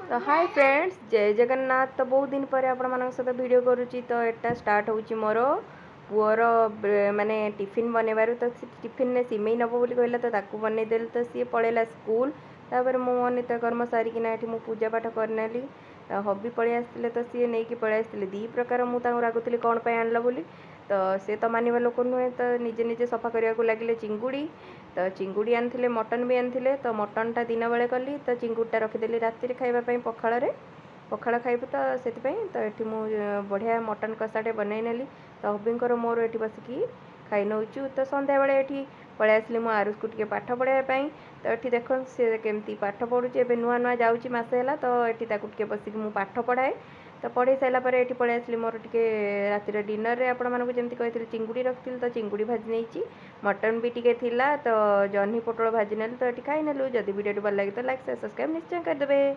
तो hi friends जय जगन्नाथ। तो बहुत दिन पर आपण मान सहित वीडियो करुच्ची। तो एटा स्टार्ट होची मोर पुअर माने टिफिन बनइबार। तो टिफिन ने सिमेई नब बोली कहला तो ताकू बनईदेली। तो सी पलैला स्कूल। तापर मो नित्यकर्म सारिकिना एठी मु पूजा पाठ करनेली। हबी पलि आसते तो सी नहीं पलि आसते दी प्रकार मुझे रागुली कौन पर आणल बोली। तो सी तो मानवा लोक नुहे। तो निजे निजे सफा करने को लगे चिंगुड़ी। तो चिंगुड़ी आनी मटन भी आनी। तो मटनटा दिन बेले कली। तो चिंगुड़ीटा रखिदेली राति खावाई पखाल पखाल खाइबू। तो से तो ये मुझे बढ़िया मटन कषाटे बनई नेली। तो हबींकर मोर ये बसिकी खाई नौचु। तो सन्ध्या बेले ये पलि आसली मो आरुष को टे पाठ पढ़ाई। तो ये देख सी केमती पाठ पढ़ुचे। ए नुआ नुआ जाऊँगी मसे है। तो ये बसिक मुझे पाठ पढ़ाए। तो पढ़े सारापर ये पलि आसली मोर टे रातिर डिनर आपण मानक जमी कही चिंगुड़ी रखी। तो चिंगुड़ी भाजी नहीं मटन भी टे थिला। तो जह्नी पोटल भाजी नेली। तो ये खाई नेलु। जदि वीडियो भल लगे तो लाइक सब्सक्राइब निश्चय करदे।